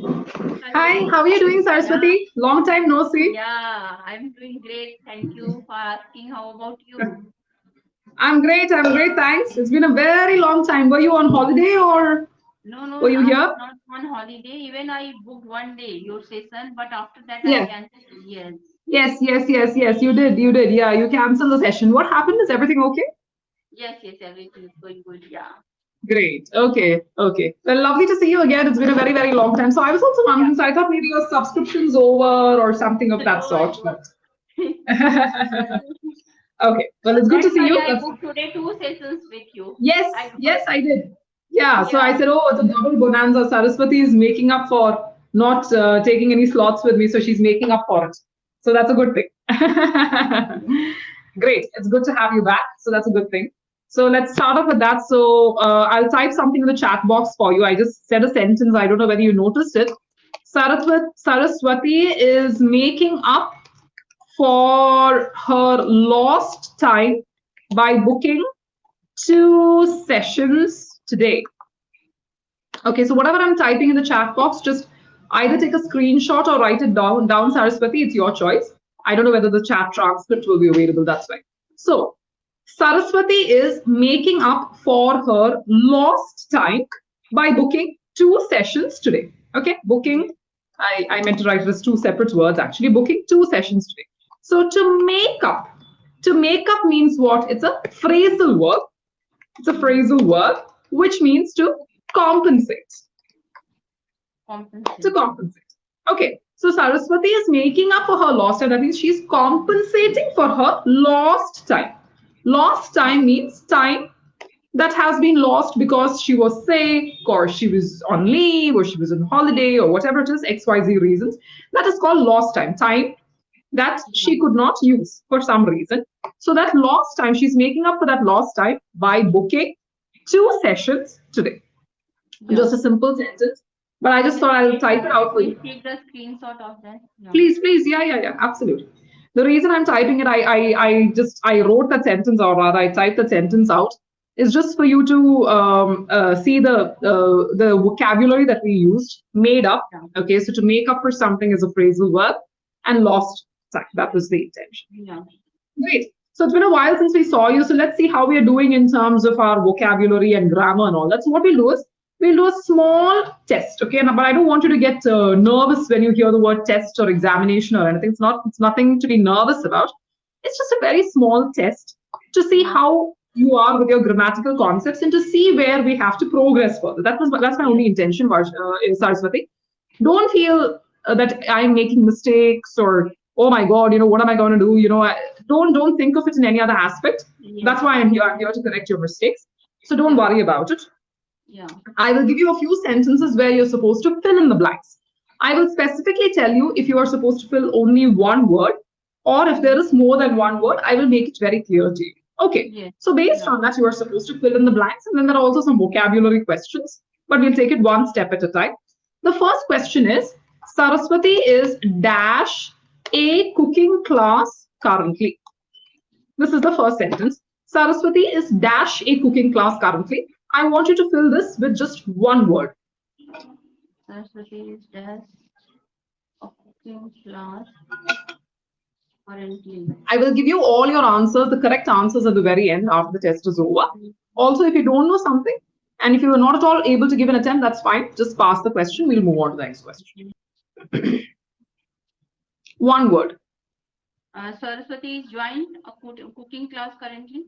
Hi, Hello. how are you doing, Yeah, Saraswati? Long time no see. yeah, I'm doing great. Thank you for asking. How about you? I'm great. I'm great. Thanks. It's been a very long time. Were you on holiday or No, no, were you I'm here? not on holiday. Even I booked one day your session, but after that I Yes. canceled. Yes, Yes. You did. You did. Yeah. You canceled the session. What happened? Is everything okay? yes, everything is going good. Yeah, Great. Okay. Well, lovely to see you again. It's been a very long time. So I was also yeah. wondering. So I thought maybe your subscription's over or something of that No, sort. no. But okay. Well, it's good to That's see why you. I booked today two sessions with you. I got, Yes, I did. Yeah, so I yeah, said, oh, it's a double bonanza. Saraswati is making up for not taking any slots with me, so she's making up for it. So that's a good thing. Great. It's good to have you back. So that's a good thing. So let's start off with that. So I'll type something in the chat box for you. I just said a sentence. I don't know whether you noticed it. Saraswati is making up for her lost time by booking 2 sessions today. Okay, so whatever I'm typing in the chat box, just either take a screenshot or write it down, Saraswati. It's your choice. I don't know whether the chat transcript will be available. That's why. So Saraswati is making up for her lost time by booking 2 sessions today. Okay, booking. I meant to write it as two separate words actually. Booking 2 sessions today. So to make up means what? It's a phrasal verb. It's a phrasal verb which means to compensate. To compensate. compensate. Okay, so Saraswati is making up for her lost time. That means she's compensating for her lost time. Lost time means time that has been lost because she was sick or she was on leave or she was on holiday or whatever it is, XYZ reasons. That is called lost time. Time that Yeah, she could not use for some reason. So that lost time, she's making up for that lost time by booking 2 sessions today. yeah. Just a simple sentence. But I just Can you thought I'll please, type it out for please you. take the screenshot of that? Yeah. Please, yeah, absolutely. The reason I'm typing it, I wrote that sentence, or rather, I typed that sentence out, is just for you to see the vocabulary that we used, made up. Yeah. Okay, so to make up for something is a phrasal verb, and lost time. That was the intention. Yeah. Great. So it's been a while since we saw you. So let's see how we are doing in terms of our vocabulary and grammar and all that. So what we'll do is we'll do a small test, okay? But I don't want you to get nervous when you hear the word test or examination or anything. It's not. It's nothing to be nervous about. It's just a very small test to see Yeah. how you are with your grammatical concepts and to see where we have to progress further. That's my Yes. only intention, Saraswati. Don't feel that I'm making mistakes or oh my god, what am I going to do? Don't think of it in any other aspect. Yes. That's why I'm here. I'm here to correct your mistakes. So don't Yeah. worry about it. Yeah. I will give you a few sentences where you're supposed to fill in the blanks. I will specifically tell you if you are supposed to fill only one word or if there Mm. is more than one word, I will make it very clear to you. Okay. Yes. So based Yeah. on that, you are supposed to fill in the blanks, and then there are also some vocabulary questions, but we'll take it one step at a time. The first question is Saraswati is dash a cooking class currently. This is the first sentence. Saraswati is dash a cooking class currently. I want you to fill this with just one word. Saraswati is just a cooking class currently. I will give you all your answers, the correct answers at the very end after the test is over. Mm. Also, if you don't know something and if you are not at all able to give an attempt, that's fine. Just pass the question. We'll move on to the next question. Okay. One word. Saraswati is joined a cooking class currently.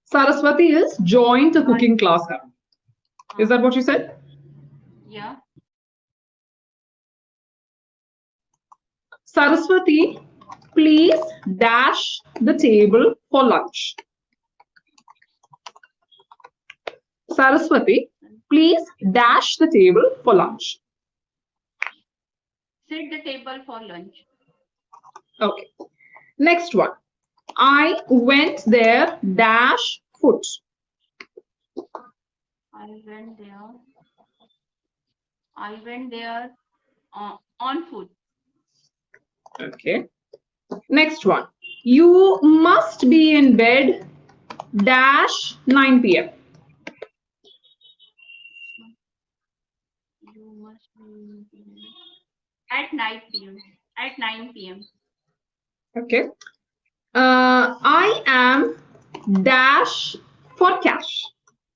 Saraswati is joined a Uh, cooking class currently. Is uh, that what you said? yeah. Saraswati, please dash the table for lunch. Saraswati, please dash the table for lunch. Set the table for lunch. Okay. Next one. I went there dash foot. I went there. I went there on foot. Okay. Next one. You must be in bed dash 9 p.m. You must Mm, At night PM. At 9 p.m. Okay. I am dash for cash.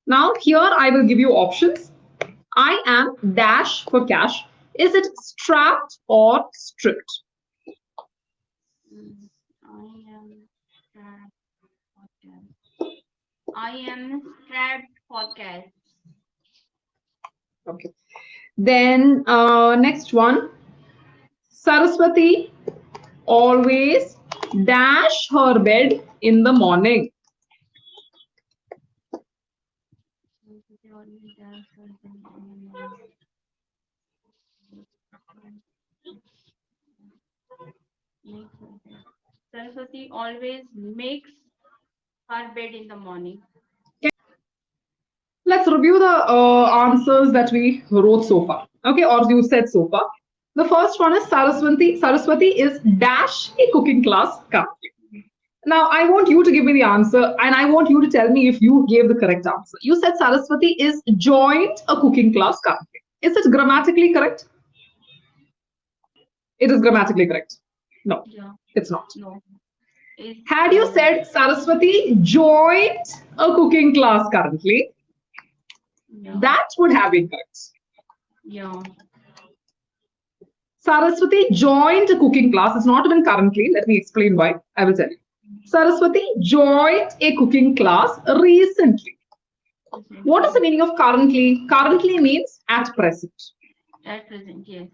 Now, here I will give you options. I am dash for cash. Is it strapped or stripped? Mm, I am strapped for cash. I am strapped for cash. Okay. Then next one. Saraswati always dash her bed in the morning. Saraswati always does something in the morning. Makes her bed. Saraswati always makes her bed in the morning. Let's review the answers that we wrote so far. Okay, or you said so far. The first one is Saraswati. Saraswati is dash a cooking class currently. Now, I want you to give me the answer and I want you to tell me if you gave the correct answer. You said Saraswati is joined a cooking class currently. Is it grammatically correct? It is grammatically correct. No, Yeah. it's not. No. Is Had you said Saraswati joined a cooking class currently, yeah. that would have been correct. Yeah. Saraswati joined a cooking class. It's not even currently. Let me explain why. I will tell you. Saraswati joined a cooking class recently. What is the meaning of currently? Currently means at present. At present, yes.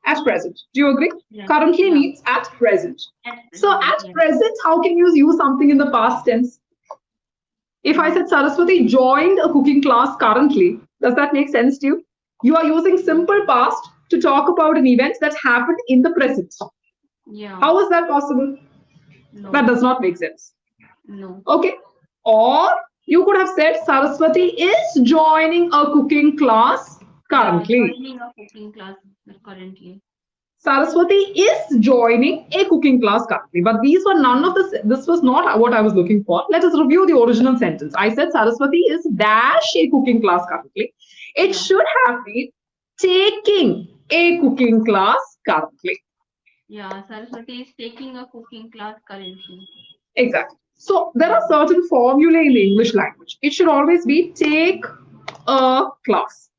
At present. Do you agree? Yeah. Currently Yeah. means at present. At So present, at yes. present, how can you use something in the past tense? If I said Saraswati joined a cooking class currently, does that make sense to you? You are using simple past to talk about an event that happened in the present. Yeah. How is that possible? No. That does not make sense. No. Okay. Or you could have said Saraswati is joining a cooking class Yeah. currently. Joining a cooking class currently. Saraswati is joining a cooking class currently. But these were none of this was not what I was looking for. Let us review the original sentence. I said Saraswati is dash a cooking class currently. It Yeah. should have been taking a cooking class currently. Yeah. Saraswati is taking a cooking class currently. Exactly. So there are certain formulae in the English language. It should always be take a class.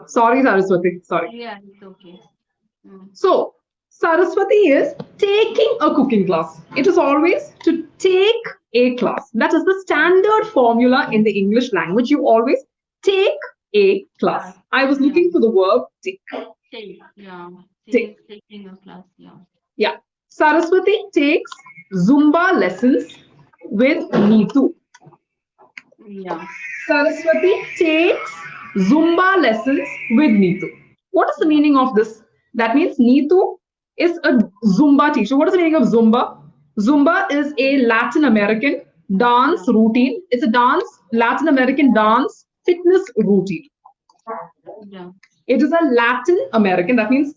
Sorry, Saraswati. Sorry. Yeah, it's okay. Mm. So Saraswati is taking a cooking class. It is always to take a class. That is the standard formula in the English language. You always take a class. I was Yeah. looking for the verb take. Take. Yeah. She Take. is taking a class. Yeah. Yeah. Saraswati takes Zumba lessons with Neetu. Yeah. Saraswati takes Zumba lessons with Neetu. What is the Yeah. meaning of this? That means Neetu is a Zumba teacher. What is the meaning of Zumba? Zumba is a Latin American dance Yeah. routine. It's a Latin American dance fitness routine. Yeah. It is a Latin American, that means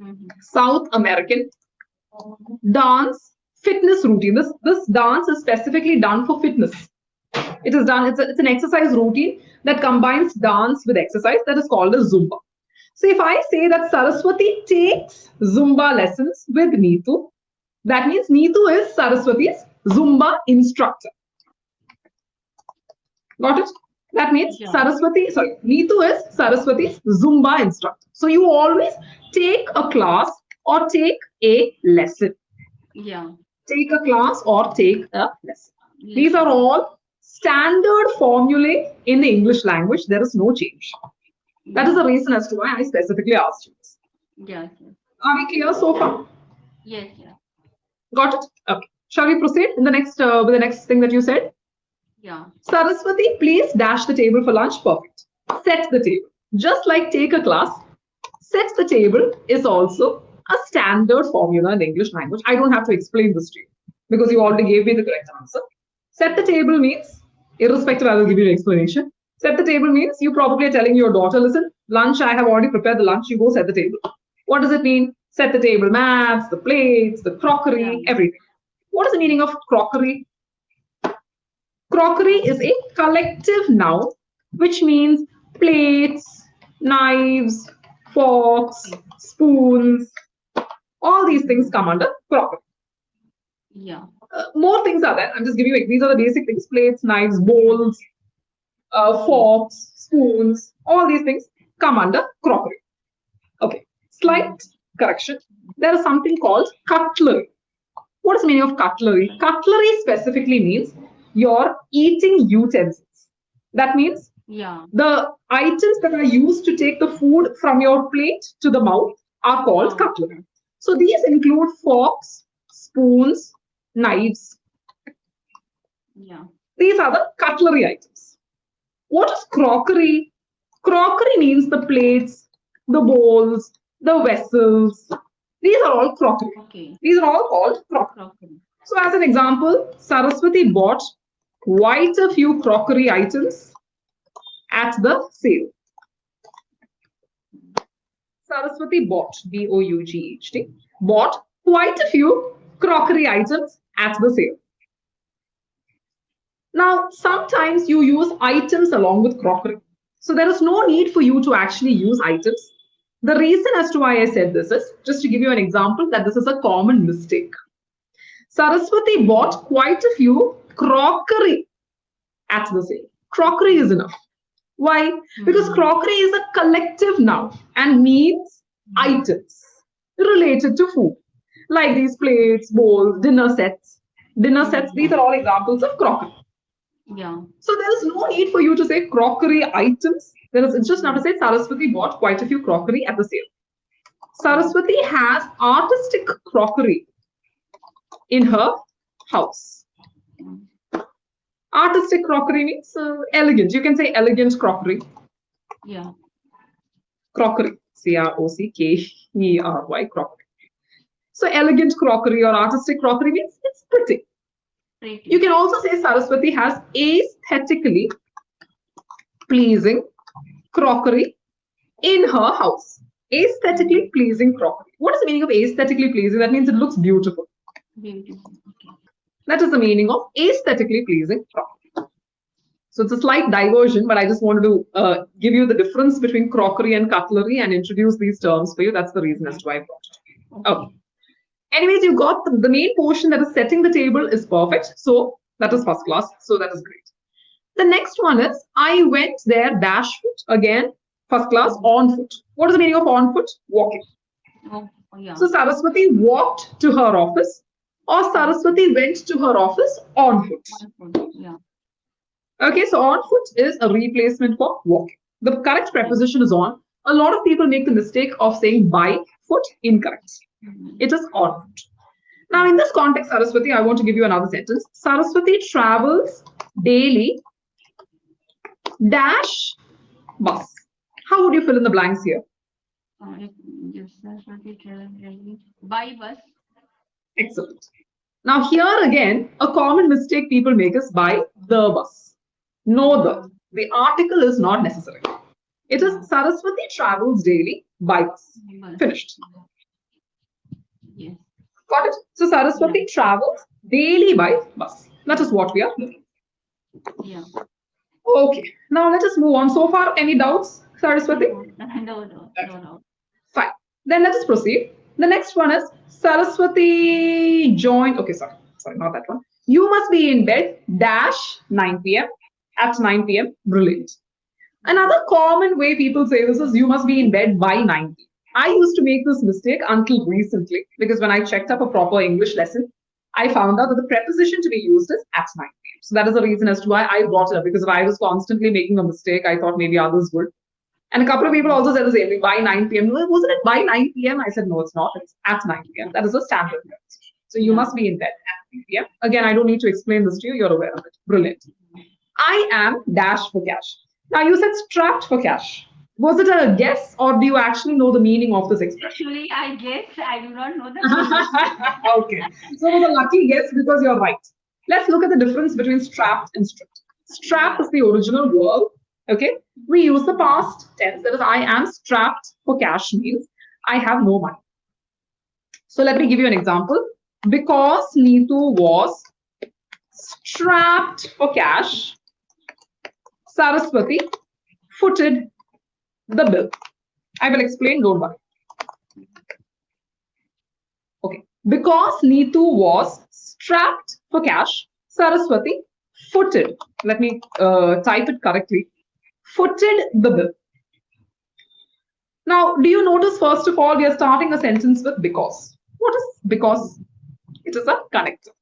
Mm-hmm. South American dance fitness routine. This dance is specifically done for fitness. It is done, it's an exercise routine that combines dance with exercise that is called a Zumba. So if I say that Saraswati takes Zumba lessons with Neetu, that means Neetu is Saraswati's Zumba instructor. Got it? That means Yeah. Neetu is Saraswati's Zumba instructor. So you always take a class or take a lesson. Yeah. Take a class or take a lesson. These are Lesson. all standard formulae in the English language. There is no change. That is Yeah. the reason as to why I specifically asked you this. Yes. Yes. Are we clear so far? Yes. Yeah. Got it? Okay. Shall we proceed in the next with the next thing that you said? Yeah. Saraswati, please dash the table for lunch. Perfect. Set the table. Just like take a class, set the table is also a standard formula in the English language. I don't have to explain this to you because you already gave me the correct answer. Set the table means, irrespective, I will give you an explanation. Set the table means you probably are telling your daughter, listen, lunch, I have already prepared the lunch, you go set the table. What does it mean? Set the table mats, the plates, the Yeah. crockery, everything. What is the meaning of crockery? Crockery is a collective noun which means plates, Knives, forks, spoons, all these things come under crockery. Yeah. More things are there. I'm just giving you, these are the basic things: plates, knives, bowls, Okay. forks, spoons, all these things come under crockery. Okay, Mm. slight correction. There is something called cutlery. What is the meaning of cutlery? Cutlery specifically means your eating utensils. That means Yeah. the items that are used to take the food from your plate to the mouth are called Mouth. cutlery. So these include forks, spoons, knives. Yeah. These are the cutlery items. What is crockery? Crockery means the plates, the bowls, the vessels. These are all crockery. Okay. These are all called crockery. Crockery. So, as an example, Saraswati bought quite a few crockery items at the sale. Saraswati bought, Bought, bought quite a few crockery items at the sale. Now, sometimes you use items along with crockery. So there is no need for you to actually use items. The reason as to why I said this is just to give you an example that this is a common mistake. Saraswati Okay. bought quite a few crockery at the sale. Crockery is enough. Why? Because Hmm. crockery is a collective noun and means Hmm. items related to food, like these plates, bowls, dinner sets. Dinner sets, these are all examples of crockery. Yeah. So there is no need for you to say crockery items. There is, it's just now to say Saraswati bought quite a few crockery at the sale. Yeah. Saraswati has artistic crockery in her house. Mm. Artistic crockery means elegant. You can say elegant crockery. Yeah. Crockery. Crockery. Crockery. So elegant crockery or artistic crockery means it's pretty. You Pretty. can also say Saraswati has aesthetically pleasing crockery in her house. Aesthetically Mm. pleasing crockery. What is the meaning of aesthetically pleasing? That means it looks beautiful. Beautiful. Okay. That is the meaning of aesthetically pleasing crockery. So it's a slight diversion, but I just wanted to give you the difference between crockery and cutlery and introduce these terms for you. That's the reason as to why I brought it. Okay. Okay. Anyways, you got the main portion that is setting the table is perfect. So that is first class. So that is great. The next one is I went there dash foot. Again, first class Mm. on foot. What is the meaning of on foot? Walking. Oh, yeah. So Saraswati walked to her office, or Mm. Saraswati went to her office on foot. Wonderful. Yeah. Okay, so on foot is a replacement for walking. The correct Yeah. preposition is on. A lot of people make the mistake of saying by foot, incorrect. Mm. It is on foot. Now, Yeah. in this context, Saraswati, I want to give you another sentence. Saraswati travels daily dash bus. How would you fill in the blanks here? It, yes, Saraswati travel daily by bus. Excellent. Now, here again, a common mistake people make is by the bus. No, the. Mm. The article is not necessary. It Yeah. is Saraswati travels daily by bus. Bus. Finished. Yes. Got it? So, Yeah. Saraswati travels daily by bus. That is what we are doing. Yeah. Okay. Now, let us move on. So far, any doubts, Saraswati? No, no, no, Okay. no, no. Fine. Then let us proceed. The next one is Saraswati joined. Okay, sorry, not that one. You must be in bed dash 9 p.m. At 9 p.m. Brilliant. Mm. Another common way people say this is you must be in bed by 9 p.m. I used to make this mistake until recently because when I checked up a proper English lesson, I found out that the preposition to be used is at 9 p.m. So that is the reason as to why I brought it up because if I was constantly making a mistake, I thought maybe others would. And a couple of people Okay. also said the same thing by 9 p.m. Well, wasn't it by 9 p.m.? I said, no, it's not. It's at 9 p.m. That is a standard preposition. So you Yeah. must be in bed at 9 p.m. Again, I don't need to explain this to you. You're aware of it. Brilliant. I am dash for cash. Now you said strapped for cash. Was it a guess or do you actually know the meaning of this expression? Actually, I guess I do not know the meaning. Okay. So it was a lucky guess because you're right. Let's look at the difference between strapped and stripped. Strapped Yeah. is the original verb. Okay. We use the past tense. That is, I am strapped for cash means I have no money. So let me give you an example. Because Neetu was strapped for cash, Saraswati footed the bill. I will explain, don't worry. Okay. Because Neetu was strapped for cash, Saraswati footed. Let me type it correctly. Footed the bill. Now, do you notice, first of all, we are starting a sentence with because. What is because? It is a connector.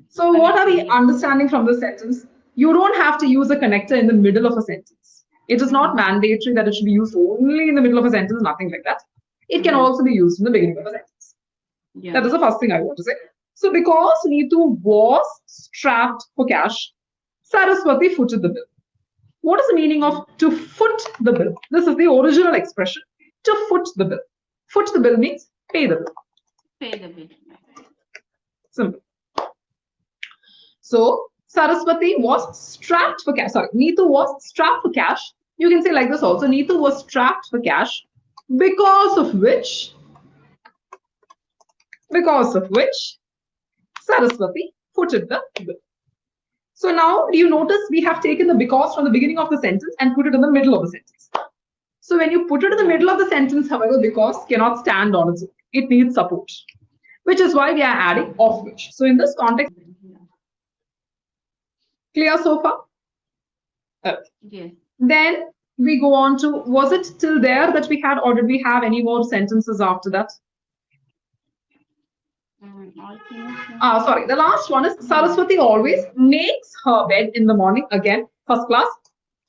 So, what are we understanding from this sentence? You don't have to use a connector in the middle of a sentence. It is not mandatory that it should be used only in the middle of a sentence, nothing like that. It can also be used in the beginning of a sentence. Yeah. That is the first thing I want to say. So, because Neetu was strapped for cash, Saraswati footed the bill. What is the meaning of to foot the bill? This is the original expression. To foot the bill. Foot the bill means pay the bill. Pay the bill. Simple. So Saraswati was strapped for cash. Sorry, Neetu was strapped for cash. You can say like this also. Neetu was strapped for cash, because of which Saraswati footed the bill. So now, do you notice we have taken the because from the beginning of the sentence and put it in the middle of the sentence. So when you put it in the middle of the sentence, however, because cannot stand on its own. It needs support, which is why we are adding of which. So in this context, clear so far? Yes. Then we go on to, was it till there that we had, or did we have any more sentences after that? Sorry, the last one is Saraswati always makes her bed in the morning. Again, first class.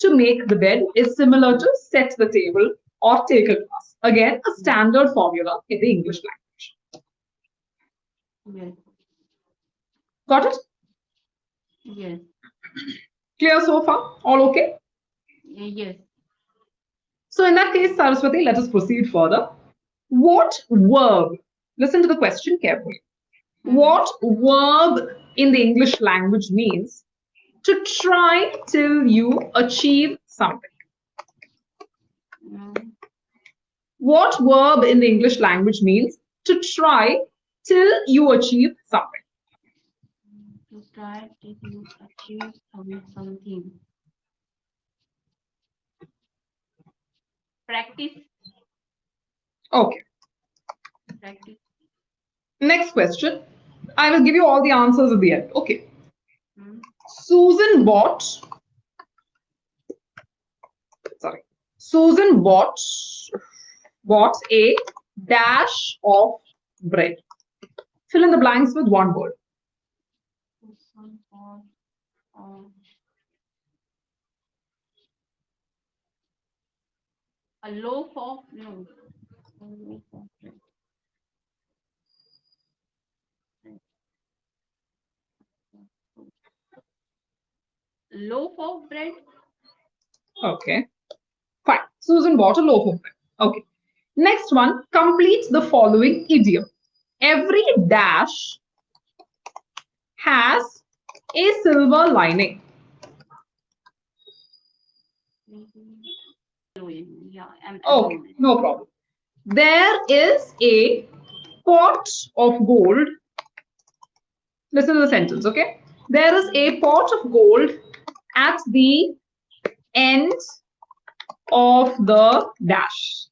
To make the bed is similar to set the table or take a class. Again, a standard formula in the English language. Yes. Got it? Yes. Clear so far? All okay? Yes. So in that case, Saraswati, let us proceed further. What verb? Listen to the question carefully. What verb in the English language means to try till you achieve something? What verb in the English language means to try till you achieve something? To try till you achieve something. Practice. Okay. Practice. Next question. I will give you all the answers at the end. Okay. Susan bought a dash of bread. Fill in the blanks with one word. Susan bought a loaf of bread. Loaf of bread. Okay. Fine. Susan bought a loaf of bread. Okay. Next one, complete the following idiom. Every dash has a silver lining. Okay, no problem. There is a pot of gold. Listen to the sentence, okay? There is a pot of gold at the end of the dash.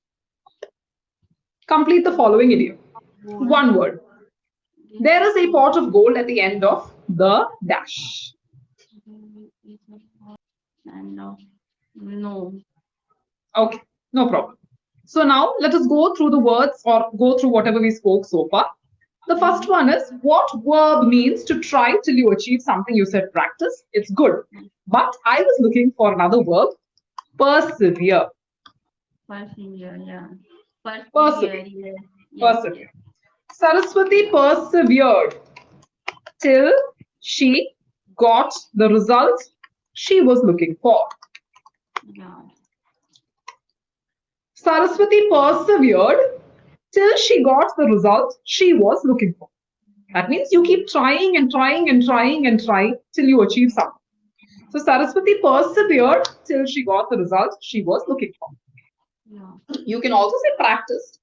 Complete the following idiom. One word. There is a pot of gold at the end of the dash. No. Okay, no problem. So now let us go through the words or go through whatever we spoke so far. The first one is what verb means to try till you achieve something. You said practice. It's good. But I was looking for another verb, persevere. Persevere, yeah. Persevere. Yes. Persevere. Saraswati persevered till she got the results she was looking for. Yeah. Saraswati persevered till she got the result she was looking for. That means you keep trying and trying and trying and trying till you achieve something. So Saraswati persevered till she got the result she was looking for. Yeah. You can also say practiced,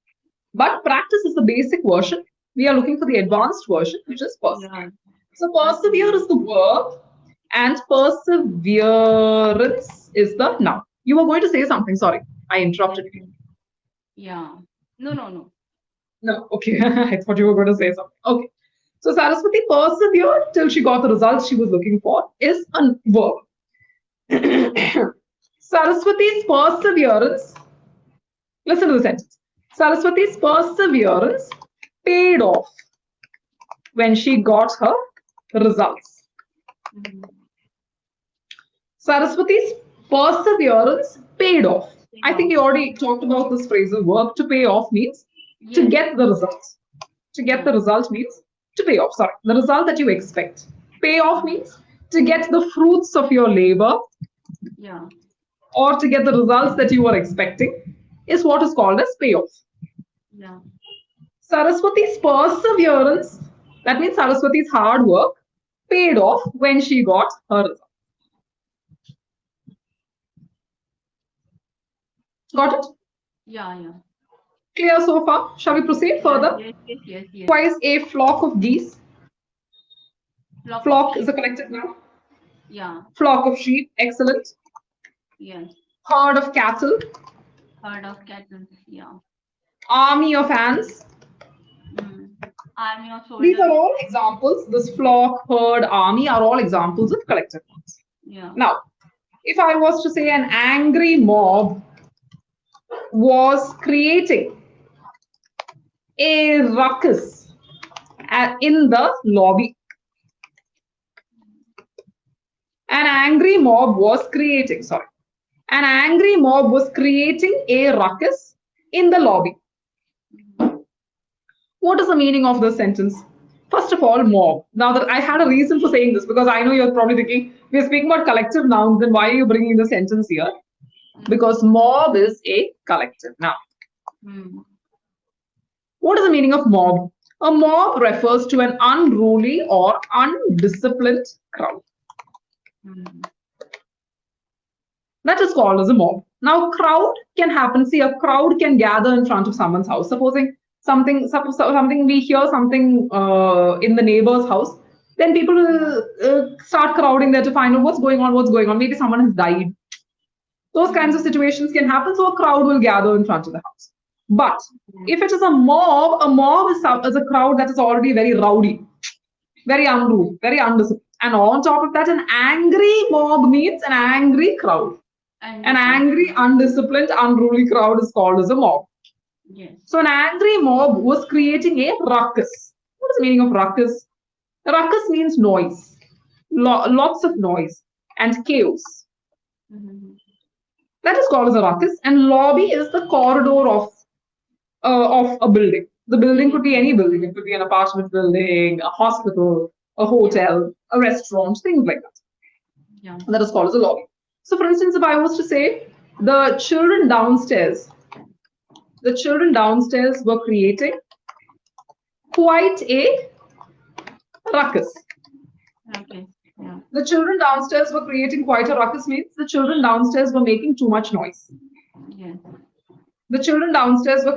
but practice is the basic version. We are looking for the advanced version, which is persevere. Yeah. So persevere is the verb and perseverance is the noun. You were going to say something. Sorry, I Yes. interrupted you. Yes. Yeah. No, no, no. No, okay. I thought you were going to say something. Okay. So Saraswati persevered till she got the results she was looking for is a verb. Saraswati's perseverance, listen to the sentence. Saraswati's perseverance paid off when she got her results. Mm-hmm. Saraswati's perseverance paid off. Paid I think off. you already talked about this phrasal verb. To pay off means to Yes. get the results. To get Yeah. the result means to pay off. Sorry, the result that you expect. Pay off Mm. means to get the fruits of your labor Yeah. or to get the results that you were expecting is what is called as payoff. Yeah. Saraswati's perseverance, that means Saraswati's hard work, paid off when she got her result. Got it? Yeah. Yeah. Clear so far? Shall we proceed Yes. further? Yes. Yes. Yes. Yes. Likewise, a flock of geese. Flock of Flock is a sheep. collective noun. Yeah. Flock of sheep, excellent. Yes. Herd of cattle. Herd of cattle. Yeah. Army of ants. Mm. Army of These are soldiers. all examples. This flock, herd, army are all examples of collective nouns. Yeah. Now, if I was to say an angry mob was creating a ruckus in the lobby, an angry mob was creating, sorry, an angry mob was creating a ruckus in the lobby. Mm-hmm. What is the meaning of this sentence? First of all, mob. Now that I had a reason for saying this because I know you're probably thinking we're speaking about collective nouns, then why are you bringing the sentence here? Mm-hmm. Because mob is a collective noun. Mm. What is the meaning of mob? A mob refers to an unruly or undisciplined crowd. Mm. That is called as a mob. Now, crowd can happen. See, a crowd can gather in front of someone's house. Supposing something we hear something in the neighbor's house, then people will start crowding there to find out what's going on. What's going on? Maybe someone has died. Those kinds of Mm. situations can happen, so a crowd will gather in front of the house. But Yes. if it is a mob is a crowd that is already very rowdy, very unruly, very undisciplined. And on top of that, an angry mob means an angry crowd. An Angry crowd. angry, undisciplined, unruly crowd is called as a mob. Yes. So an angry mob was creating a ruckus. What is the meaning of ruckus? Ruckus means noise, lots of noise and chaos. Mm-hmm. That is called as a ruckus. And lobby is the corridor of a building. The building Yes. could be any building. It could be an apartment building, a hospital, a Yeah. hotel, a restaurant, things like that. Yeah. That is called as a lobby. So, for instance, if I was to say the children downstairs, the children downstairs were creating quite a ruckus. Okay. Yeah. The children downstairs were creating quite a ruckus means the children downstairs were making too much noise. Yes. The children downstairs were